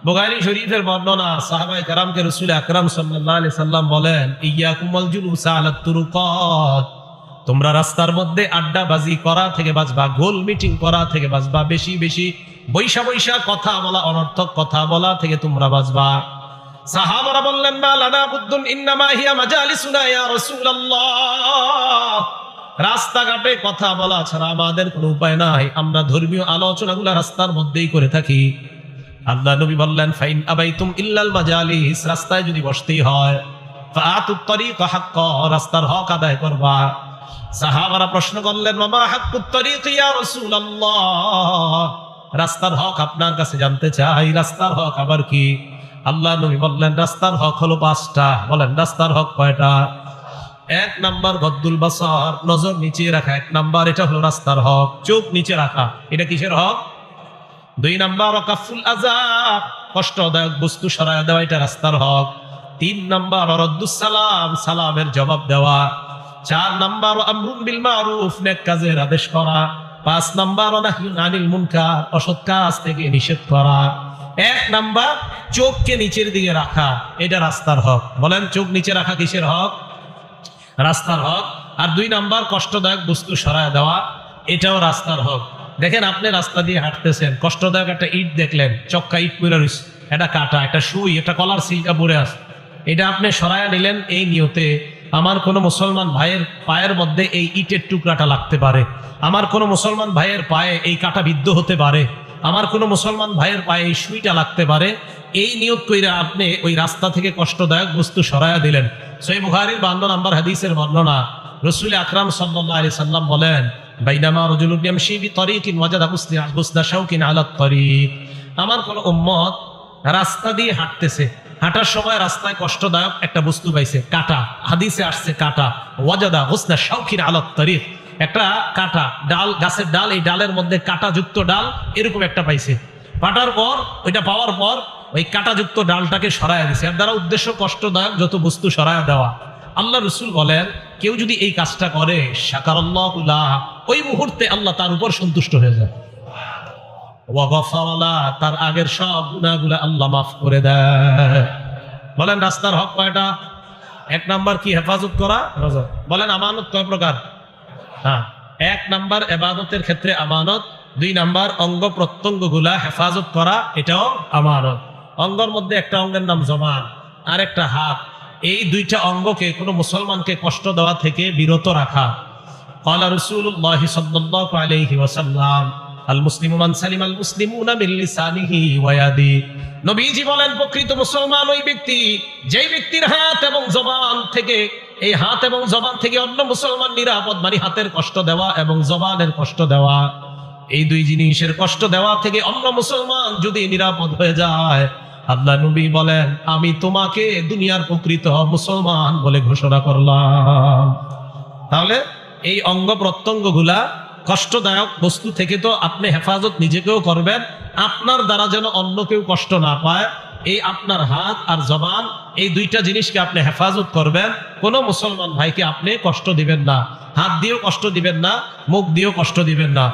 বুখারী শরীফের বর্ণনা, সাহাবায়ে কেরামকে রাসূল আকরাম সাল্লাল্লাহু আলাইহি সাল্লাম বলেন, ইয়াকুমুল জুলুসা আলাত তুরুকাত, তোমরা রাস্তার মধ্যে আড্ডাবাজি করা থেকে বাঁচবা, গোল মিটিং করা থেকে বাঁচবা, বেশি বেশি বৈশা বৈশা কথা বলা, অনর্থক কথা বলা থেকে তোমরা বাঁচবা। সাহাবারা বললেন, মা লানা বুদ্দুন ইন্নামা হিয়া মাজালিসুনা ইয়া রাসূলুল্লাহ, রাস্তাঘাটে কথা বলা ছাড়া আমাদের কোনো উপায় নাই, আমরা ধর্মীয় আলোচনাগুলো রাস্তার মধ্যেই করে থাকি। আল্লাহ নবী বললেন, ফাইন আবাইতুম ইল্লাল মাজালিস, রাস্তায় যদি বসতেই হয়, ফাআতুত তরিকা হাক্কা, রাস্তার হক আদায় করবা। সাহাবারা প্রশ্ন করলেন, মামা হাক্কুত তরিক ইয়া রাসূলুল্লাহ, রাস্তার হক আপনার কাছে জানতে চাই, রাস্তার হক আবার কি? আল্লাহ নবী বললেন, রাস্তার হক হলো 5টা। বলেন, রাস্তার হক কয়টা? 1 নাম্বার গদ্দুল বাসার, নজর নিচে রাখা, 1 নাম্বার, এটা হলো রাস্তার হক, চোখ নিচে রাখা, এটা কিসের হক? 2 নাম্বার কাফুল আযা, কষ্টদায়ক বস্তু সরায় দেওয়া, এটা রাস্তার হক। 3 নাম্বার রদ্দুস সালাম, সালামের জবাব দেওয়া। 4 নাম্বার আমরুন বিল মারুফ, নেক কাজের আদেশ করা। 5 নাম্বার নাহয়ুন আনিল মুনকার, অসৎ কাজ থেকে নিষেধ করা। 1 নাম্বার চোখকে নিচের দিকে রাখা, এটা রাস্তার হক। বলেন, চোখ নিচে রাখা কিসের হক? রাস্তার হক। আর 2 নাম্বার কষ্টদায়ক বস্তু সরায় দেওয়া, এটাও রাস্তার হক। দেখেন, আপনি রাস্তা দিয়ে হাঁটতেছেন, কষ্টদায়ক একটা ইট দেখলেন, চক্কা ইট পড়ে রয়েছে, এটা কাটা, একটা সুই, একটা কলার সিলকা পড়ে আছে, এটা আপনি সরায় নিলেন এই নিয়তে, আমার কোনো মুসলমান ভাইয়ের পায়ের মধ্যে এই ইটের টুকরাটা লাগতে পারে, আমার কোনো মুসলমান ভাইয়ের পায়ে এই কাটা বিদ্ধ হতে পারে, আমার কোনো মুসলমান ভাইয়ের পায়ে এই সুইটা লাগতে পারে, এই নিয়ত কইরা আপনি ওই রাস্তা থেকে কষ্টদায়ক বস্তু সরায়া দিলেন। সহিহ বুখারীর 52 নম্বর হাদিসের বর্ণনা, রাসূল আকরাম সাল্লাল্লাহু আলাইহি সাল্লাম বলেন, বাইনামা রাজুলুন ইয়ামশি বিতরিকিন ওয়াজাদা গুসদা শাওকিন আলা তরিক, আমার কোন উম্মত রাস্তা দিয়ে হাঁটতেছে, হাঁটার সময় রাস্তায় কষ্টদায়ক একটা বস্তু পাইছে, কাটা, হাদিসে আসছে কাটা, ওয়াজাদা গুসদা শাওকিন আলা তরিক, একটা কাটা ডাল, গাছের ডাল, এই ডালের মধ্যে কাটাযুক্ত ডাল এরকম একটা পাইছে, পাটার পর ওইটা পাওয়ার পর ওই কাটাযুক্ত ডালটাকে সরায়া দিছে, এর দ্বারা উদ্দেশ্য কষ্টদায়ক যত বস্তু সরায়া দেওয়া। আল্লাহ রাসূল বলেন, কেউ যদি এই কাজটা করে, শাকারাল্লাহু লাহু, ওই মুহূর্তে আল্লাহ তার উপর সন্তুষ্ট হয়ে যায়, ওয়া গাফারা লাহু, তার আগের সব গুনাহগুলো আল্লাহ মাফ করে দেয়। বলেন, রাস্তার হক কয়টা? 1 নাম্বার কি? হেফাজত করা। বলেন, আমানত কয় প্রকার? হ্যাঁ, 1 নাম্বার ইবাদতের ক্ষেত্রে আমানত, 2 নাম্বার অঙ্গ প্রত্যঙ্গগুলা হেফাজত করা, এটাও আমানত। অঙ্গের মধ্যে একটা অঙ্গের নাম জবান, আর একটা হাত, এই 2টা অঙ্গকে কোনো মুসলমানকে কষ্ট দেওয়া থেকে বিরত রাখা। ক্বালা রাসূলুল্লাহ সাল্লাল্লাহু আলাইহি ওয়াসাল্লাম, আল মুসলিমু মান সালিমাল মুসলিমুনা মিন লিসানিহি ওয়া ইয়াদিহি, নবীজি বলেন, প্রকৃত মুসলমান ওই ব্যক্তি, যেই ব্যক্তির হাত এবং জবান থেকে, এই হাত এবং জবান থেকে অন্য মুসলমান নিরাপদ, মানে হাতের কষ্ট দেওয়া এবং জবানের কষ্ট দেওয়া, এই 2 জিনিসের কষ্ট দেওয়া থেকে অন্য মুসলমান যদি নিরাপদ হয়ে যায়, আল্লাহ নবী বলেন, আমি তোমাকে দুনিয়ার প্রকৃত মুসলমান বলে ঘোষণা করলাম। তাহলে এই অঙ্গ প্রত্যঙ্গগুলা কষ্টদায়ক বস্তু থেকে তো আপনি হেফাজত নিজেকেও করবেন, আপনার দ্বারা যেন অন্য কেউ কষ্ট না পায়, এই আপনার হাত আর জবান, এই 2টা জিনিসকে আপনি হেফাজত করবেন। কোনো মুসলমান ভাইকে আপনি কষ্ট দিবেন না, হাত দিয়েও কষ্ট দিবেন না, মুখ দিয়েও কষ্ট দিবেন না।